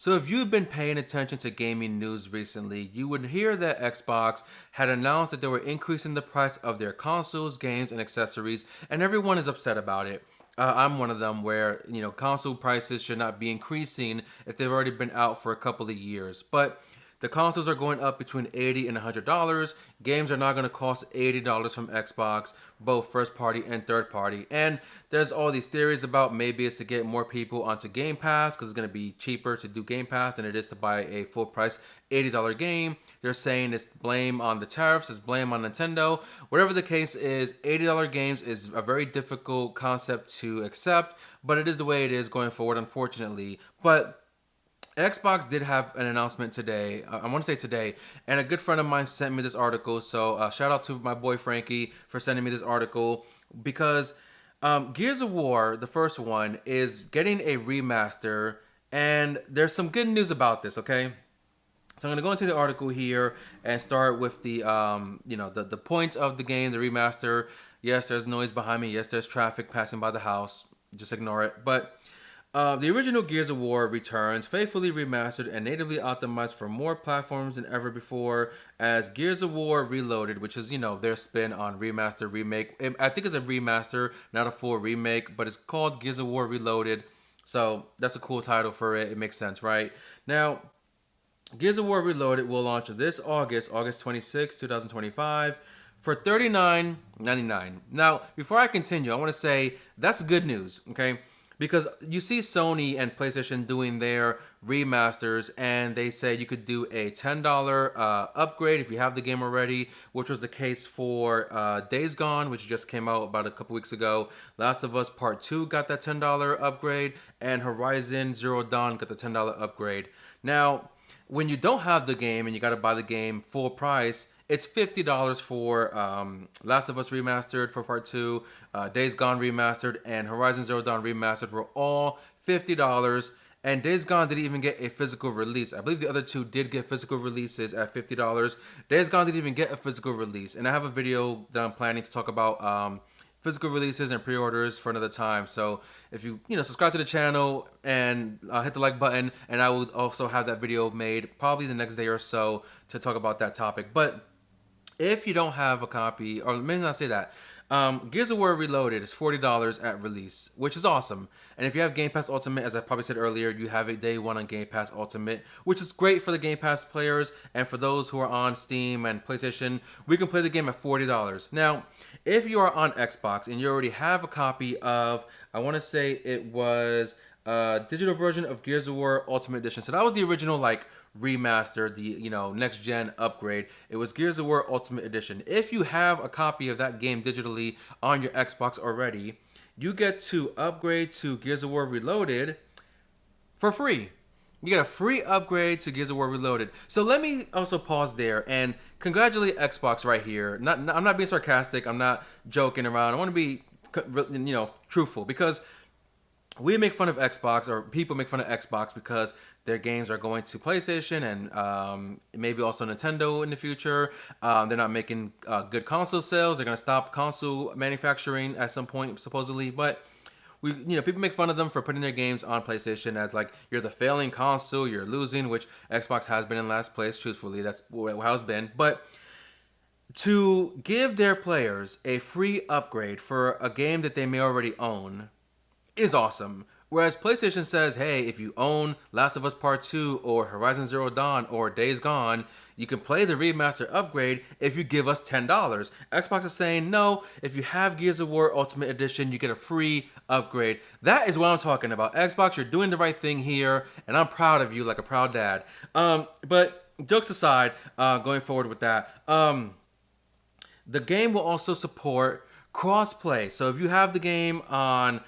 So, if you've been paying attention to gaming news recently, you would hear that Xbox had announced that they were increasing the price of their consoles, games, and accessories, and everyone is upset about it. I'm one of them where, console prices should not be increasing if they've already been out for a couple of years. But the consoles are going up between $80 and $100. Games are not going to cost $80 from Xbox, both first party and third party. And there's all these theories about maybe it's to get more people onto Game Pass because it's going to be cheaper to do Game Pass than it is to buy a full price $80 game. They're saying it's blame on the tariffs, it's blame on Nintendo. Whatever the case is, $80 games is a very difficult concept to accept, but it is the way it is going forward, unfortunately. But Xbox did have an announcement today. I want to say today, and a good friend of mine sent me this article. So shout out to my boy Frankie for sending me this article because Gears of War, the first one, is getting a remaster, and there's some good news about this. Okay, so I'm gonna go into the article here and start with the points of the game, the remaster. Yes, there's noise behind me. Yes, there's traffic passing by the house. Just ignore it. But the original Gears of War returns, faithfully remastered and natively optimized for more platforms than ever before as Gears of War Reloaded, which is, their spin on remaster, remake. I think it's a remaster, not a full remake, but it's called Gears of War Reloaded. So that's a cool title for it. It makes sense, right? Now, Gears of War Reloaded will launch this August, August 26, 2025, for $39.99. Now, before I continue, I want to say that's good news, okay? Because you see Sony and PlayStation doing their remasters, and they say you could do a $10 upgrade if you have the game already, which was the case for Days Gone, which just came out about a couple weeks ago. Last of Us Part 2 got that $10 upgrade, and Horizon Zero Dawn got the $10 upgrade. Now, when you don't have the game and you got to buy the game full price, it's $50 for Last of Us Remastered for Part 2, Days Gone Remastered, and Horizon Zero Dawn Remastered were all $50. And Days Gone didn't even get a physical release. I believe the other two did get physical releases at $50. Days Gone didn't even get a physical release. And I have a video that I'm planning to talk about physical releases and pre-orders for another time. So if you subscribe to the channel and hit the like button, and I will also have that video made probably the next day or so to talk about that topic. But if you don't have a copy, or maybe not say that, Gears of War Reloaded is $40 at release, which is awesome. And if you have Game Pass Ultimate, as I probably said earlier, you have it day one on Game Pass Ultimate, which is great for the Game Pass players and for those who are on Steam and PlayStation. We can play the game at $40. Now, if you are on Xbox and you already have a copy of, I want to say it was a digital version of Gears of War Ultimate Edition. So that was the original remaster, the next gen upgrade. It was Gears of War Ultimate Edition. If you have a copy of that game digitally on your Xbox already, you get to upgrade to Gears of War Reloaded for free. You get a free upgrade to Gears of War Reloaded. So let me also pause there and congratulate Xbox right here. I'm not being sarcastic. I'm not joking around. I want to be truthful because we make fun of Xbox, or people make fun of Xbox because their games are going to PlayStation and maybe also Nintendo in the future. They're not making good console sales. They're going to stop console manufacturing at some point, supposedly. But people make fun of them for putting their games on PlayStation as you're the failing console, you're losing, which Xbox has been in last place. Truthfully, that's how it's been. But to give their players a free upgrade for a game that they may already own is awesome. Whereas PlayStation says, hey, if you own Last of Us Part 2 or Horizon Zero Dawn or Days Gone, you can play the remaster upgrade if you give us $10. Xbox is saying, no, if you have Gears of War Ultimate Edition, you get a free upgrade. That is what I'm talking about. Xbox, you're doing the right thing here, and I'm proud of you like a proud dad. But jokes aside, going forward with that, the game will also support crossplay. So if you have the game on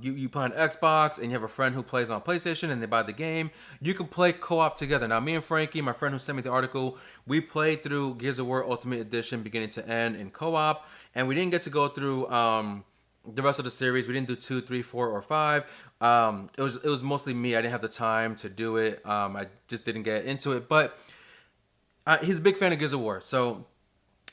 you play on Xbox and you have a friend who plays on PlayStation and they buy the game, you can play co-op together. Now, me and Frankie, my friend who sent me the article, we played through Gears of War Ultimate Edition beginning to end in co-op, and we didn't get to go through the rest of the series. We didn't do 2, 3, 4, or 5. It was mostly me. I didn't have the time to do it. I just didn't get into it. But he's a big fan of Gears of War, so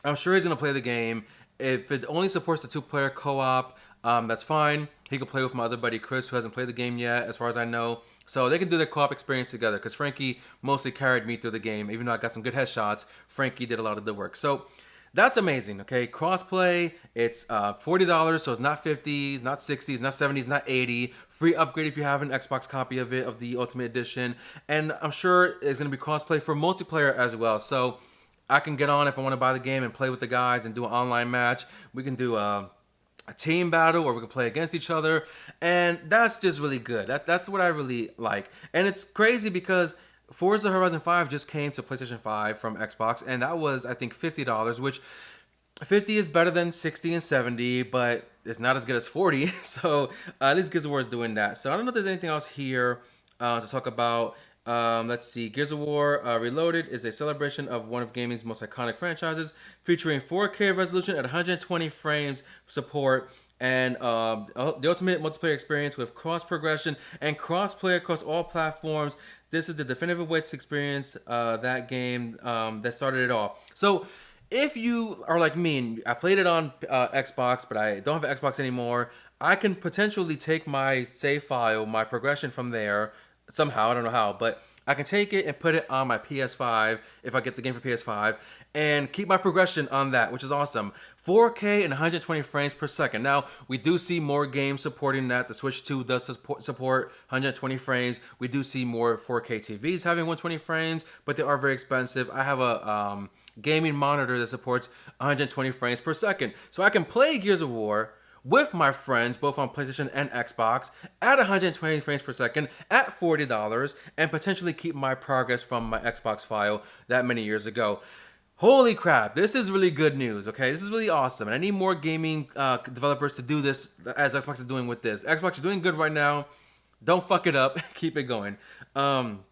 I'm sure he's gonna play the game. If it only supports the 2-player co-op, that's fine. He could play with my other buddy Chris, who hasn't played the game yet, as far as I know. So they can do their co-op experience together because Frankie mostly carried me through the game. Even though I got some good headshots, Frankie did a lot of the work. So that's amazing. Okay, crossplay. It's $40, so it's not 50, it's not 60, it's not 70, it's not 80. Free upgrade if you have an Xbox copy of it, of the Ultimate Edition, and I'm sure it's gonna be crossplay for multiplayer as well. So I can get on if I want to buy the game and play with the guys and do an online match. We can do a team battle or we can play against each other, and that's just really good. That's what I really like. And it's crazy because Forza Horizon 5 just came to PlayStation 5 from Xbox, and that was, I think, $50, which 50 is better than 60 and 70, but it's not as good as 40. So at least Gears of War is doing that. So I don't know if there's anything else here to talk about. Let's see. Gears of War Reloaded is a celebration of one of gaming's most iconic franchises, featuring 4K resolution at 120 frames support, and the ultimate multiplayer experience with cross progression and cross-play across all platforms. This is the definitive way to experience that game that started it all. So if you are like me and I played it on Xbox, but I don't have an Xbox anymore, I can potentially take my save file, my progression from there somehow. I don't know how, but I can take it and put it on my PS5 if I get the game for PS5 and keep my progression on that, which is awesome. 4K and 120 frames per second. Now, we do see more games supporting that. The Switch 2 does support 120 frames. We do see more 4K TVs having 120 frames, but they are very expensive. I have a gaming monitor that supports 120 frames per second. So I can play Gears of War with my friends, both on PlayStation and Xbox, at 120 frames per second at $40 and potentially keep my progress from my Xbox file that many years ago. Holy crap, this is really good news, okay? This is really awesome, and I need more gaming developers to do this as Xbox is doing with this. Xbox is doing good right now. Don't fuck it up. Keep it going. Going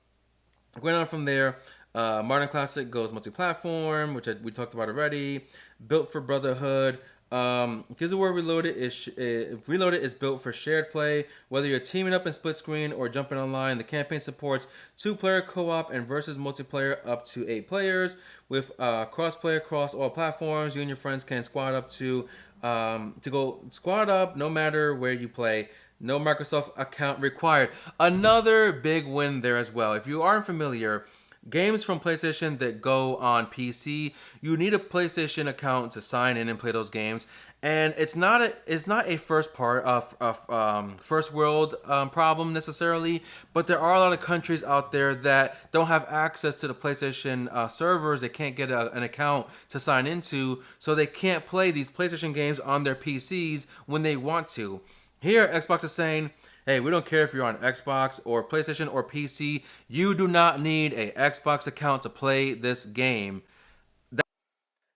on from there, Modern Classic goes multi-platform, which we talked about already. Built for Brotherhood. Gears of War Reloaded is built for shared play. Whether you're teaming up in split screen or jumping online, the campaign supports 2-player co-op and versus multiplayer up to 8 players. With cross-play across all platforms, you and your friends can squad up to go squad up no matter where you play. No Microsoft account required. Another big win there as well. If you aren't familiar, games from PlayStation that go on PC, you need a PlayStation account to sign in and play those games. And it's not a first world problem necessarily, but there are a lot of countries out there that don't have access to the PlayStation servers. They can't get an account to sign into, so they can't play these PlayStation games on their PCs when they want to. Here, Xbox is saying, hey, we don't care if you're on Xbox or PlayStation or PC. You do not need a Xbox account to play this game.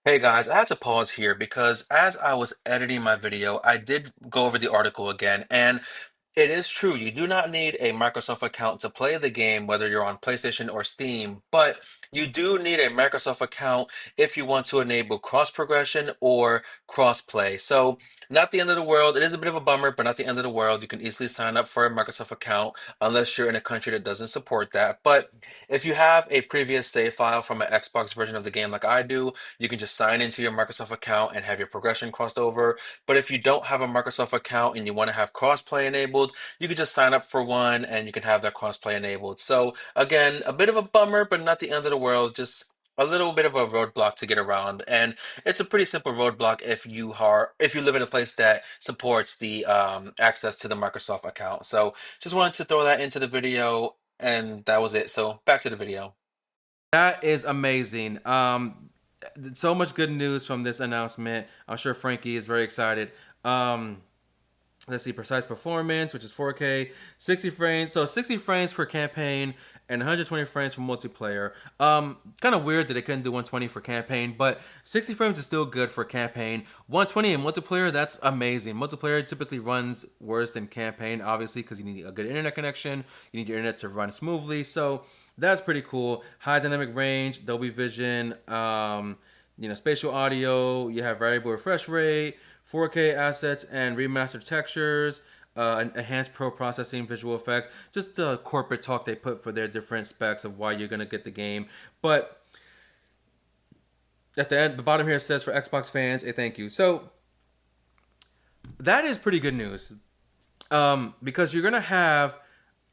Hey guys, I had to pause here because as I was editing my video, I did go over the article again, and it is true. You do not need a Microsoft account to play the game, whether you're on PlayStation or Steam, but you do need a Microsoft account if you want to enable cross progression or cross play. So, not the end of the world. It is a bit of a bummer, but not the end of the world. You can easily sign up for a Microsoft account unless you're in a country that doesn't support that. But if you have a previous save file from an Xbox version of the game like I do, you can just sign into your Microsoft account and have your progression crossed over. But if you don't have a Microsoft account and you want to have crossplay enabled, you can just sign up for one and you can have that crossplay enabled. So again, a bit of a bummer, but not the end of the world. Just a little bit of a roadblock to get around, and it's a pretty simple roadblock if you live in a place that supports the access to the Microsoft account. So just wanted to throw that into the video, and that was it. So back to the video. That is amazing. So much good news from this announcement. I'm sure Frankie is very excited. Let's see, precise performance, which is 4K, 60 frames. So 60 frames per campaign and 120 frames for multiplayer. Kind of weird that they couldn't do 120 for campaign, but 60 frames is still good for campaign. 120 in multiplayer, that's amazing. Multiplayer typically runs worse than campaign, obviously, because you need a good internet connection. You need your internet to run smoothly. So that's pretty cool. High dynamic range, Dolby Vision, spatial audio. You have variable refresh rate, 4K assets and remastered textures, enhanced pro processing, visual effects. Just the corporate talk they put for their different specs of why you're gonna get the game. But at the end, the bottom here says for Xbox fans, a thank you. So that is pretty good news, because you're gonna have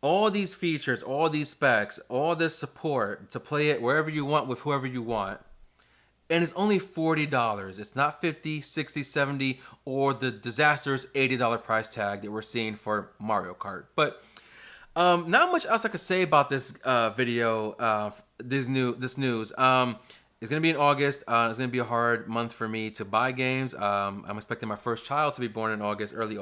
all these features, all these specs, all this support to play it wherever you want with whoever you want. And it's only $40. It's not 50, 60, 70, or the disastrous $80 price tag that we're seeing for Mario Kart. But not much else I could say about this video, this news. It's gonna be in August. It's gonna be a hard month for me to buy games. I'm expecting my first child to be born in August, early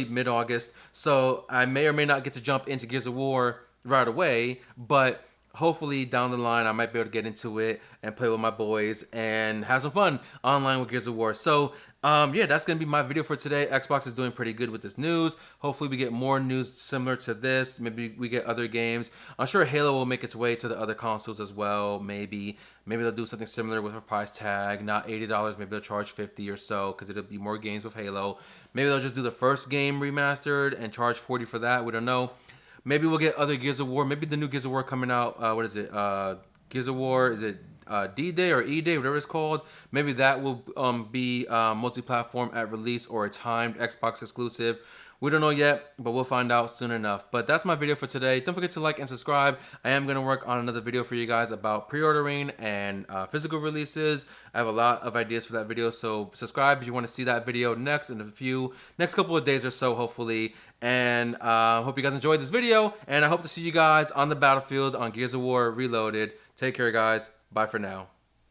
mid August. So I may or may not get to jump into Gears of War right away, but hopefully down the line I might be able to get into it and play with my boys and have some fun online with Gears of War. So yeah, that's gonna be my video for today. Xbox is doing pretty good with this news. Hopefully we get more news similar to this. Maybe we get other games. I'm sure Halo will make its way to the other consoles as well. Maybe they'll do something similar with a price tag, not $80. Maybe they'll charge 50 or so because it'll be more games with Halo. Maybe they'll just do the first game remastered and charge 40 for that. We don't know. Maybe we'll get other Gears of War. Maybe the new Gears of War coming out. What is it? Gears of War. Is it D-Day or E-Day, whatever it's called? Maybe that will be multi-platform at release or a timed Xbox exclusive. We don't know yet, but we'll find out soon enough. But that's my video for today. Don't forget to like and subscribe. I am going to work on another video for you guys about pre-ordering and physical releases. I have a lot of ideas for that video, so subscribe if you want to see that video next in next couple of days or so, hopefully. And hope you guys enjoyed this video, and I hope to see you guys on the battlefield on Gears of War Reloaded. Take care, guys. Bye for now.